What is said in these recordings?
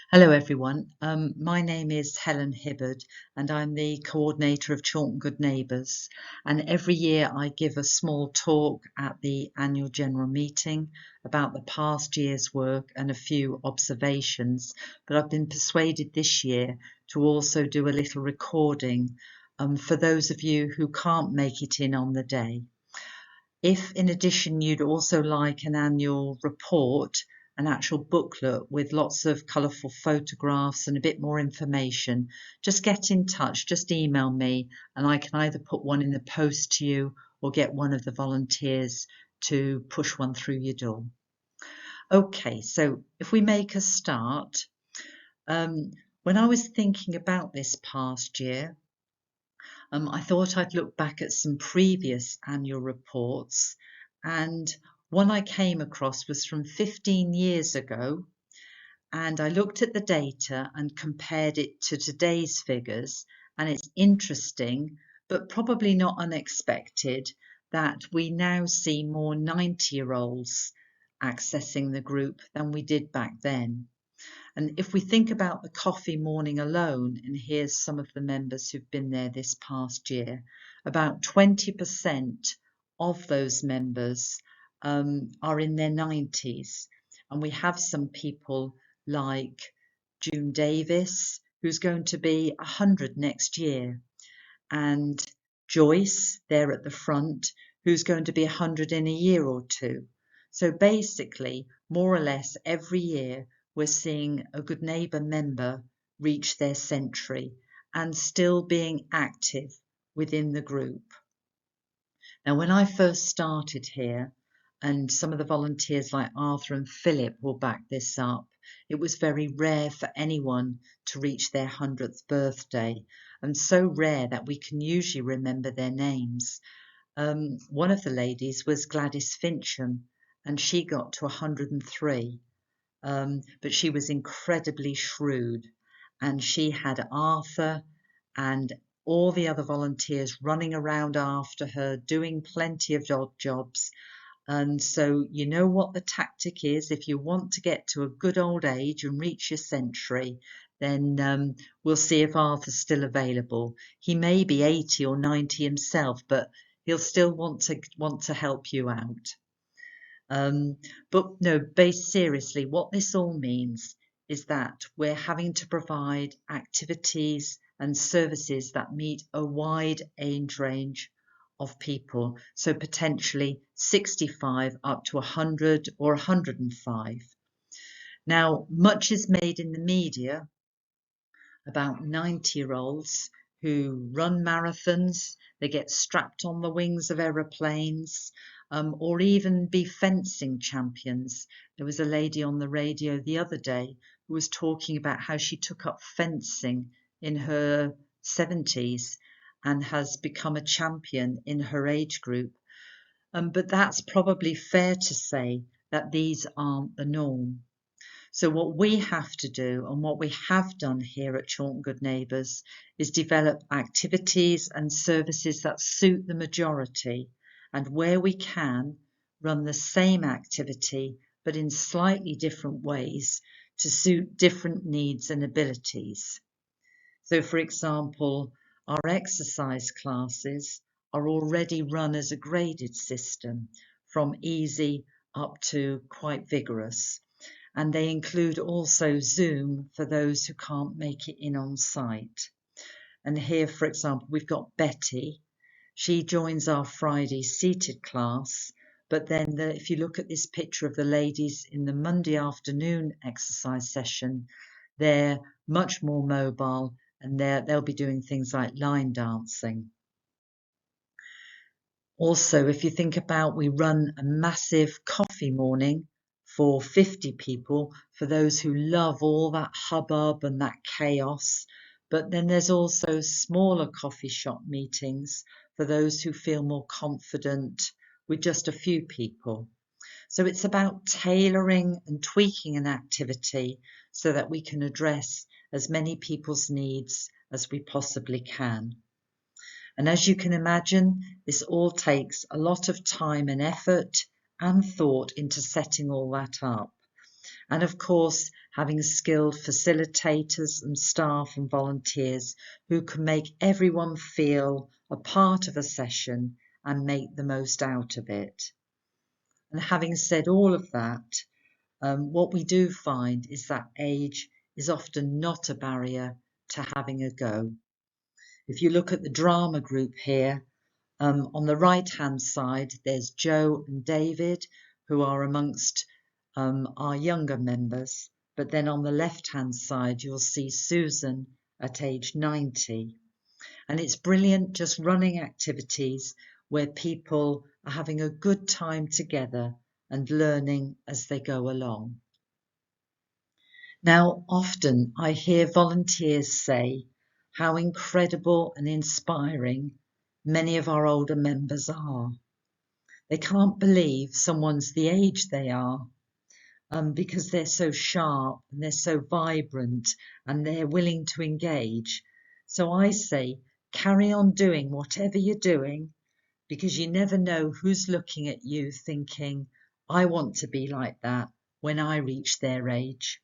Hello everyone, my name is Helen Hibberd and I'm the coordinator of Chorlton Good Neighbours, and every year I give a small talk at the annual general meeting about the past year's work and a few observations, but I've been persuaded this year to also do a little recording for those of you who can't make it in on the day. If in addition you'd also like an annual report, an actual booklet with lots of colourful photographs and a bit more information, just get in touch, just email me and I can either put one in the post to you or get one of the volunteers to push one through your door. Okay, so if we make a start, when I was thinking about this past year, I thought I'd look back at some previous annual reports, and one I came across was from 15 years ago, and I looked at the data and compared it to today's figures, and it's interesting, but probably not unexpected, that we now see more 90-year-olds accessing the group than we did back then. And if we think about the coffee morning alone, and here's some of the members who've been there this past year, about 20% of those members are in their 90s. And we have some people like June Davis, who's going to be 100 next year, and Joyce there at the front, who's going to be 100 in a year or two. So basically, more or less every year, we're seeing a Good Neighbour member reach their century and still being active within the group. Now, when I first started here, and some of the volunteers like Arthur and Philip will back this up, it was very rare for anyone to reach their 100th birthday, and so rare that we can usually remember their names. One of the ladies was Gladys Fincham, and she got to 103. But she was incredibly shrewd, and she had Arthur and all the other volunteers running around after her, doing plenty of odd jobs. And so you know what the tactic is. If you want to get to a good old age and reach your century, then we'll see if Arthur's still available. He may be 80 or 90 himself, but he'll still want to help you out. But no, seriously, what this all means is that we're having to provide activities and services that meet a wide age range of people, so potentially 65 up to 100 or 105. Now, much is made in the media about 90-year-olds who run marathons, they get strapped on the wings of aeroplanes, or even be fencing champions. There was a lady on the radio the other day who was talking about how she took up fencing in her 70s and has become a champion in her age group. But that's probably fair to say that these aren't the norm. So what we have to do, and what we have done here at Chorlton Good Neighbours, is develop activities and services that suit the majority, and where we can, run the same activity but in slightly different ways to suit different needs and abilities. So for example, our exercise classes are already run as a graded system, from easy up to quite vigorous. And they include also Zoom for those who can't make it in on site. And here, for example, we've got Betty. She joins our Friday seated class, but then if you look at this picture of the ladies in the Monday afternoon exercise session, they're much more mobile, and they'll be doing things like line dancing. Also, if you think about, we run a massive coffee morning for 50 people, for those who love all that hubbub and that chaos. But then there's also smaller coffee shop meetings for those who feel more confident with just a few people. So it's about tailoring and tweaking an activity so that we can address as many people's needs as we possibly can. And as you can imagine, this all takes a lot of time and effort and thought into setting all that up. And of course, having skilled facilitators and staff and volunteers who can make everyone feel a part of a session and make the most out of it. And having said all of that, what we do find is that age is often not a barrier to having a go. If you look at the drama group here, on the right-hand side, there's Joe and David, who are amongst our younger members. But then on the left-hand side, you'll see Susan at age 90. And it's brilliant just running activities where people are having a good time together and learning as they go along. Now, often I hear volunteers say how incredible and inspiring many of our older members are. They can't believe someone's the age they are because they're so sharp and they're so vibrant and they're willing to engage. So I say, carry on doing whatever you're doing, because you never know who's looking at you thinking, I want to be like that when I reach their age.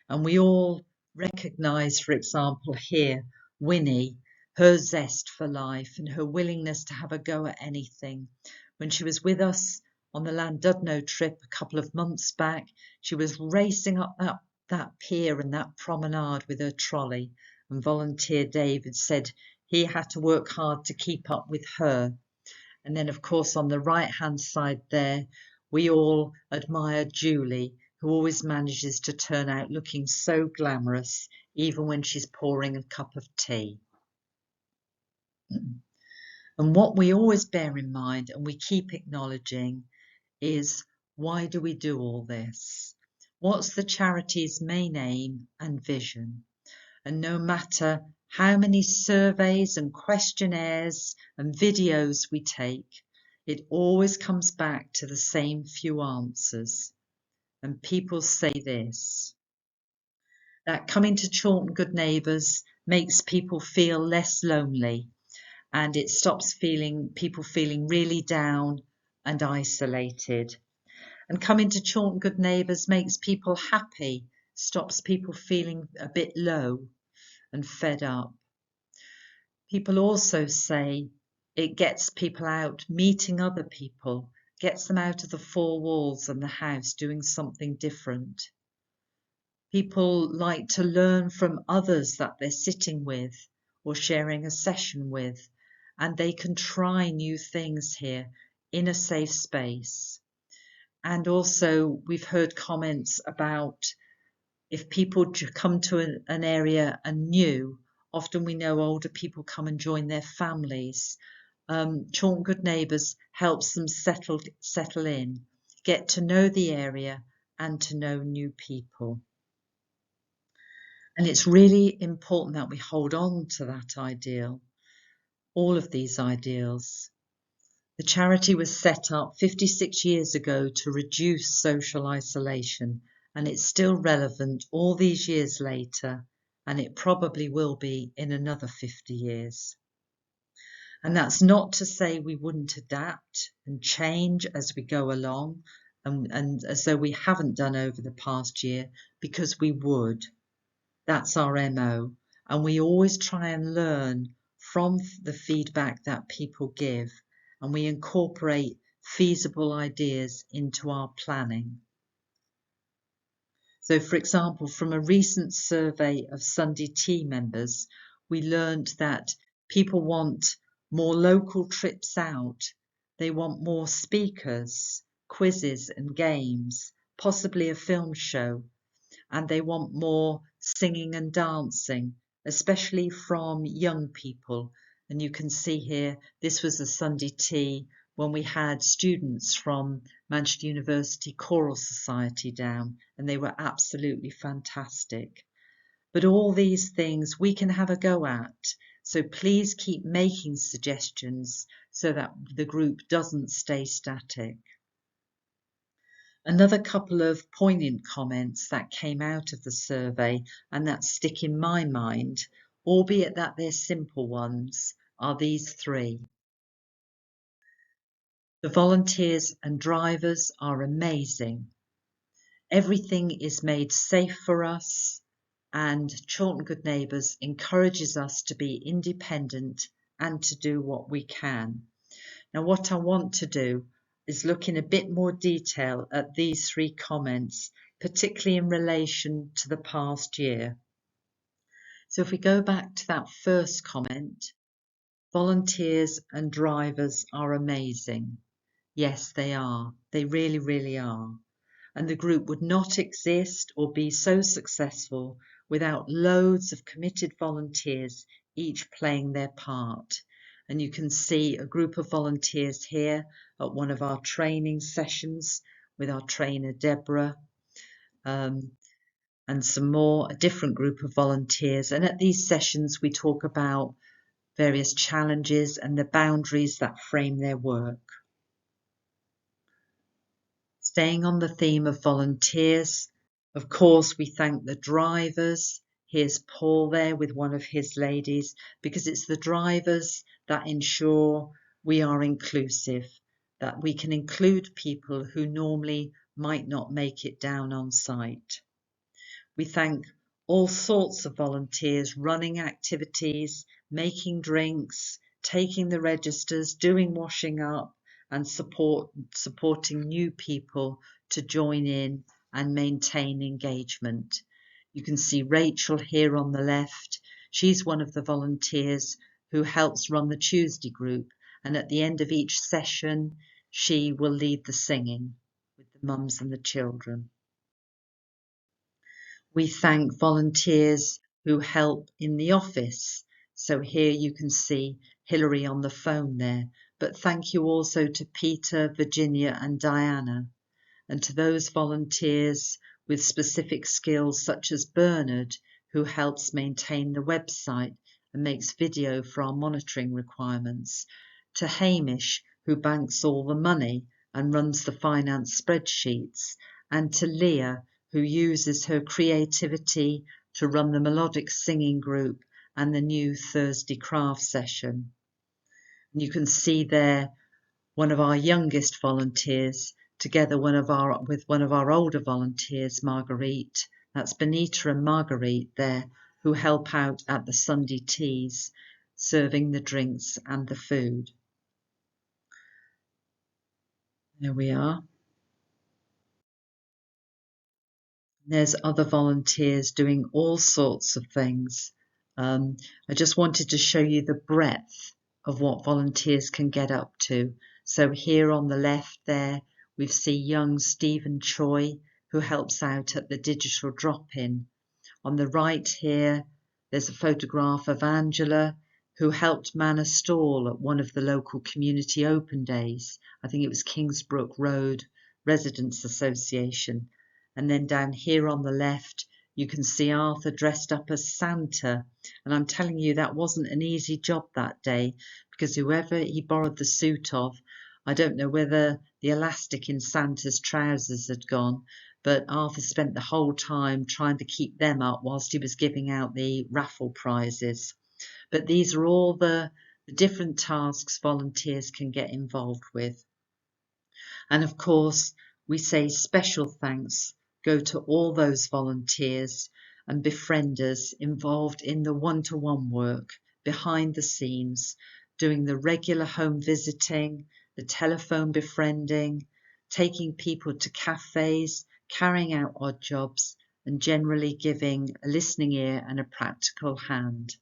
And we all recognise, for example, here, Winnie, her zest for life and her willingness to have a go at anything. When she was with us on the Llandudno trip a couple of months back, she was racing up that pier and that promenade with her trolley, and volunteer David said he had to work hard to keep up with her. And then, of course, on the right-hand side there, we all admire Julie, who always manages to turn out looking so glamorous, even when she's pouring a cup of tea. And what we always bear in mind, and we keep acknowledging, is why do we do all this? What's the charity's main aim and vision? And no matter how many surveys and questionnaires and videos we take, it always comes back to the same few answers. And people say this, that coming to Chorlton Good Neighbours makes people feel less lonely, and it stops people feeling really down and isolated. And coming to Chorlton Good Neighbours makes people happy, stops people feeling a bit low and fed up. People also say it gets people out meeting other people, gets them out of the four walls and the house doing something different. People like to learn from others that they're sitting with or sharing a session with, and they can try new things here in a safe space. And also we've heard comments about if people come to an area and new, often we know older people come and join their families. Chorlton Good Neighbours helps them settle in, get to know the area and to know new people. And it's really important that we hold on to that ideal, all of these ideals. The charity was set up 56 years ago to reduce social isolation, and it's still relevant all these years later, and it probably will be in another 50 years. And that's not to say we wouldn't adapt and change as we go along, and as though we haven't done over the past year, because we would. That's our MO, and we always try and learn from the feedback that people give, and we incorporate feasible ideas into our planning. So, for example, from a recent survey of Sunday Tea members, we learned that people want more local trips out. They want more speakers, quizzes and games, possibly a film show, and they want more singing and dancing, especially from young people. And you can see here, this was a Sunday tea when we had students from Manchester University Choral Society down, and they were absolutely fantastic. But all these things we can have a go at, so please keep making suggestions so that the group doesn't stay static. Another couple of poignant comments that came out of the survey and that stick in my mind, albeit that they're simple ones, are these three. The volunteers and drivers are amazing. Everything is made safe for us, and Chorlton Good Neighbours encourages us to be independent and to do what we can. Now, what I want to do is look in a bit more detail at these 3 comments, particularly in relation to the past year. So if we go back to that first comment, volunteers and drivers are amazing. Yes, they are. They really, really are. And the group would not exist or be so successful without loads of committed volunteers, each playing their part. And you can see a group of volunteers here at one of our training sessions with our trainer Deborah, and some more, a different group of volunteers. And at these sessions we talk about various challenges and the boundaries that frame their work. Staying on the theme of volunteers, of course we thank the drivers. Here's Paul there with one of his ladies, because it's the drivers that ensure we are inclusive, that we can include people who normally might not make it down on site. We thank all sorts of volunteers running activities, making drinks, taking the registers, doing washing up, and supporting new people to join in and maintain engagement. You can see Rachel here on the left. She's one of the volunteers who helps run the Tuesday group, and at the end of each session she will lead the singing with the mums and the children. We thank volunteers who help in the office. So here you can see Hilary on the phone there. But thank you also to Peter, Virginia and Diana, and to those volunteers with specific skills such as Bernard, who helps maintain the website and makes video for our monitoring requirements, to Hamish, who banks all the money and runs the finance spreadsheets, and to Leah, who uses her creativity to run the melodic singing group and the new Thursday craft session. And you can see there one of our youngest volunteers together with one of our older volunteers, Marguerite. That's Benita and Marguerite there, who help out at the Sunday teas, serving the drinks and the food. There we are. There's other volunteers doing all sorts of things. I just wanted to show you the breadth of what volunteers can get up to. So here on the left there, we see young Stephen Choi, who helps out at the digital drop-in. On the right here, there's a photograph of Angela, who helped man a stall at one of the local community open days. I think it was Kingsbrook Road Residents Association. And then down here on the left, you can see Arthur dressed up as Santa. And I'm telling you, that wasn't an easy job that day, because whoever he borrowed the suit of, I don't know whether the elastic in Santa's trousers had gone, but Arthur spent the whole time trying to keep them up whilst he was giving out the raffle prizes. But these are all the different tasks volunteers can get involved with. And of course, we say special thanks go to all those volunteers and befrienders involved in the one-to-one work behind the scenes, doing the regular home visiting, the telephone befriending, taking people to cafes, carrying out odd jobs, and generally giving a listening ear and a practical hand.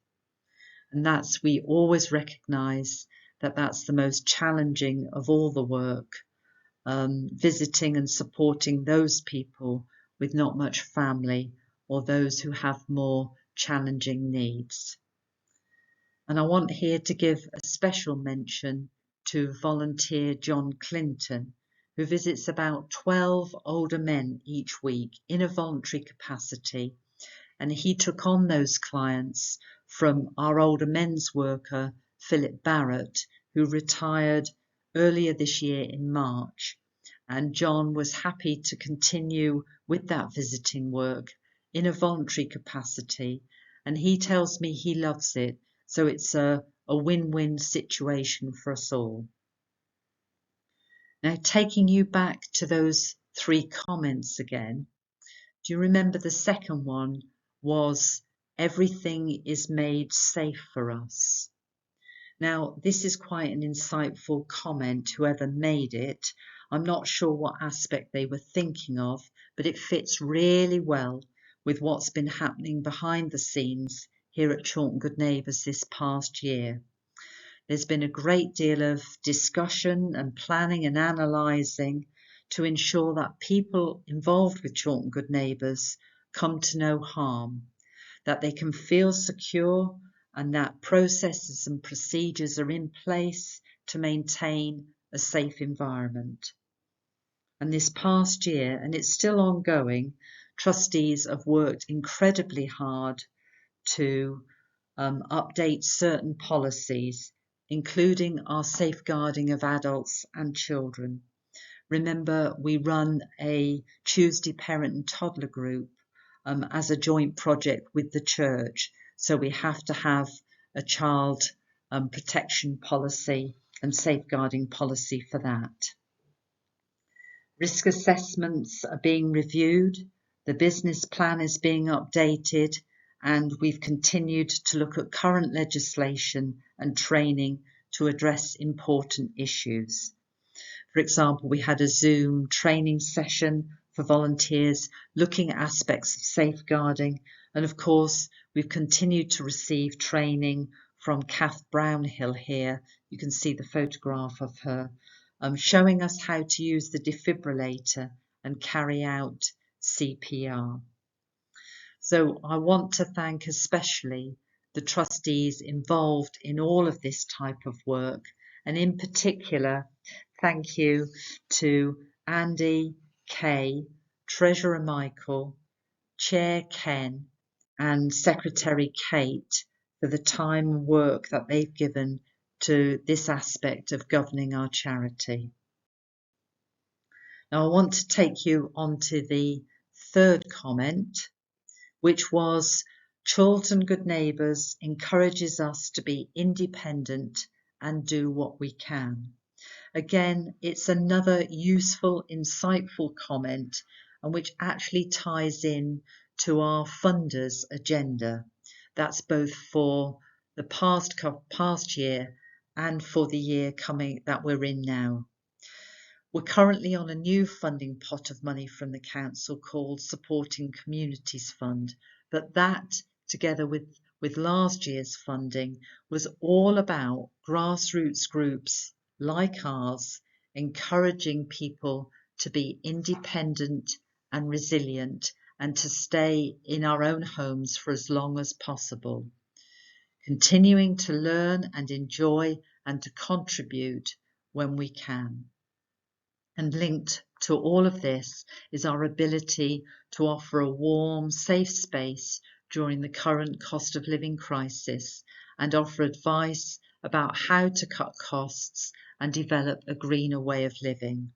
And we always recognise that that's the most challenging of all the work. Visiting and supporting those people with not much family or those who have more challenging needs. And I want here to give a special mention to volunteer John Clinton, who visits about 12 older men each week in a voluntary capacity. And he took on those clients from our older men's worker, Philip Barrett, who retired earlier this year in March. And John was happy to continue with that visiting work in a voluntary capacity. And he tells me he loves it. So it's a win-win situation for us all. Now, taking you back to those 3 comments again, Do you remember the second one was everything is made safe for us? Now, this is quite an insightful comment, whoever made it. I'm not sure what aspect they were thinking of, but it fits really well with what's been happening behind the scenes here at Chorlton Good Neighbours this past year. There's been a great deal of discussion and planning and analysing to ensure that people involved with Chorlton Good Neighbours come to no harm, that they can feel secure, and that processes and procedures are in place to maintain a safe environment. And this past year, and it's still ongoing, trustees have worked incredibly hard to update certain policies, including our safeguarding of adults and children. Remember, we run a Tuesday parent and toddler group as a joint project with the church. So we have to have a child protection policy and safeguarding policy for that. Risk assessments are being reviewed, the business plan is being updated, and we've continued to look at current legislation and training to address important issues. For example, we had a Zoom training session for volunteers looking at aspects of safeguarding, and of course we've continued to receive training from Kath Brownhill here. You can see the photograph of her, showing us how to use the defibrillator and carry out CPR. So I want to thank especially the trustees involved in all of this type of work, and in particular thank you to Andy, Kay, Treasurer Michael, Chair Ken and Secretary Kate for the time and work that they've given to this aspect of governing our charity. Now I want to take you on to the third comment, which was Chorlton Good Neighbours encourages us to be independent and do what we can. Again, it's another useful, insightful comment, and which actually ties in to our funders' agenda. That's both for the past year and for the year coming that we're in now. We're currently on a new funding pot of money from the council called Supporting Communities Fund, but that, together with last year's funding, was all about grassroots groups like ours encouraging people to be independent and resilient and to stay in our own homes for as long as possible, continuing to learn and enjoy and to contribute when we can. And linked to all of this is our ability to offer a warm, safe space during the current cost of living crisis and offer advice about how to cut costs and develop a greener way of living.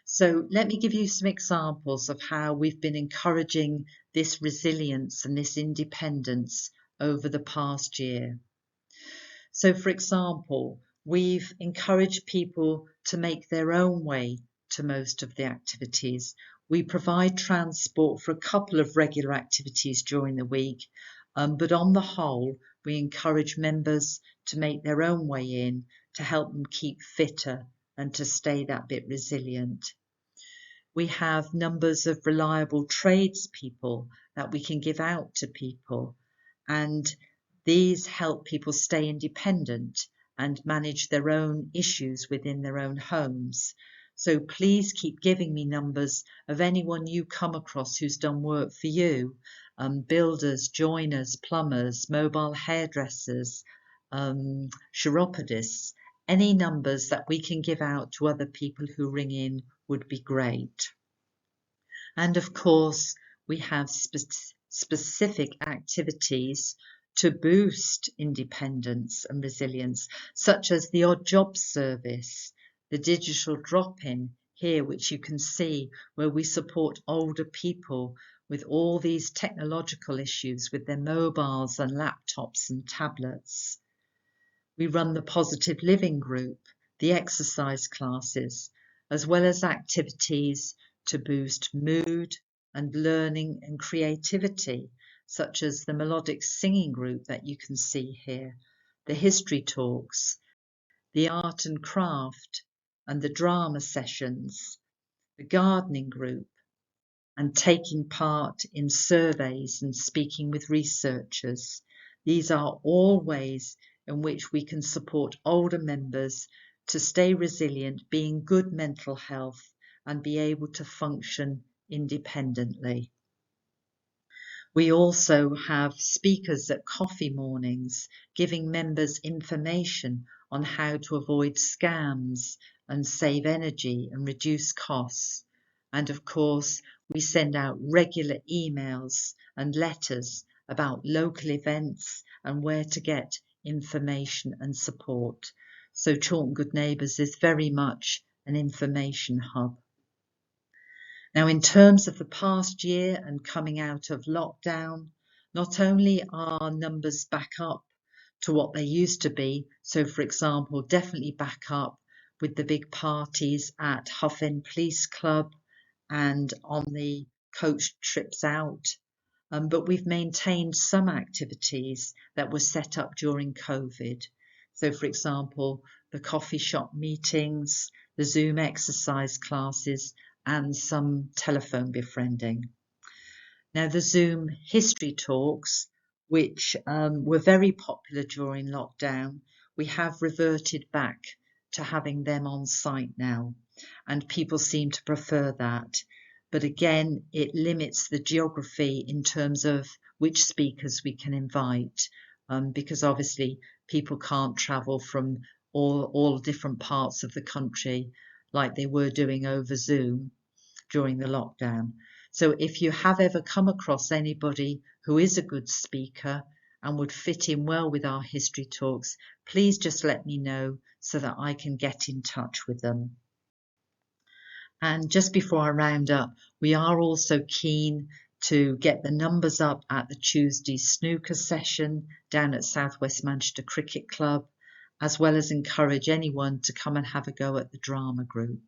So let me give you some examples of how we've been encouraging this resilience and this independence over the past year. So for example, we've encouraged people to make their own way to most of the activities. We provide transport for a couple of regular activities during the week, but on the whole, we encourage members to make their own way in to help them keep fitter and to stay that bit resilient. We have numbers of reliable tradespeople that we can give out to people, and these help people stay independent and manage their own issues within their own homes. So please keep giving me numbers of anyone you come across who's done work for you, builders, joiners, plumbers, mobile hairdressers, chiropodists. Any numbers that we can give out to other people who ring in would be great. And of course, we have specific activities to boost independence and resilience, such as the odd job service, the digital drop-in here, which you can see, where we support older people with all these technological issues with their mobiles and laptops and tablets. We run the positive living group, the exercise classes, as well as activities to boost mood, and learning and creativity, such as the melodic singing group that you can see here, the history talks, the art and craft, and the drama sessions, the gardening group, and taking part in surveys and speaking with researchers. These are all ways in which we can support older members to stay resilient, be in good mental health, and be able to function independently. We also have speakers at coffee mornings, giving members information on how to avoid scams and save energy and reduce costs. And of course, we send out regular emails and letters about local events and where to get information and support. So Chorlton Good Neighbours is very much an information hub. Now, in terms of the past year and coming out of lockdown, not only are numbers back up to what they used to be, so for example, definitely back up with the big parties at Hough End Police Club and on the coach trips out, but we've maintained some activities that were set up during COVID. So for example, the coffee shop meetings, the Zoom exercise classes, and some telephone befriending. Now the Zoom history talks, which were very popular during lockdown, we have reverted back to having them on site now, and people seem to prefer that. But again, it limits the geography in terms of which speakers we can invite, because obviously people can't travel from all different parts of the country like they were doing over Zoom during the lockdown. So if you have ever come across anybody who is a good speaker and would fit in well with our history talks, please just let me know so that I can get in touch with them. And just before I round up, we are also keen to get the numbers up at the Tuesday snooker session down at South West Manchester Cricket Club, as well as encourage anyone to come and have a go at the drama group.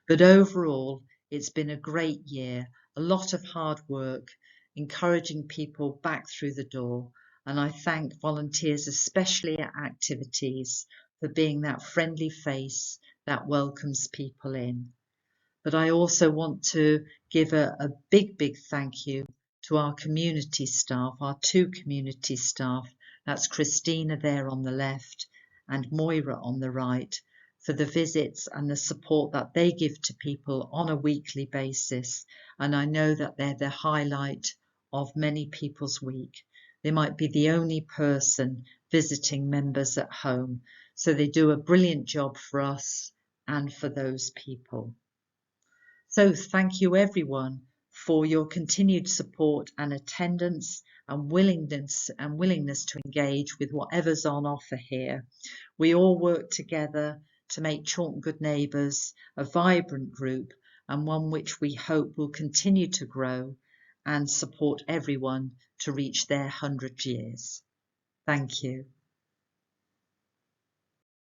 But overall, it's been a great year, a lot of hard work, encouraging people back through the door. And I thank volunteers, especially at activities, for being that friendly face that welcomes people in. But I also want to give a big thank you to our community staff, our 2 community staff. That's Christina there on the left and Moira on the right, for the visits and the support that they give to people on a weekly basis. And I know that they're the highlight of many people's week. They might be the only person visiting members at home. So they do a brilliant job for us and for those people. So thank you everyone for your continued support and attendance and willingness to engage with whatever's on offer here. We all work together to make Chorlton Good Neighbours a vibrant group, and one which we hope will continue to grow and support everyone to reach their 100 years. Thank you.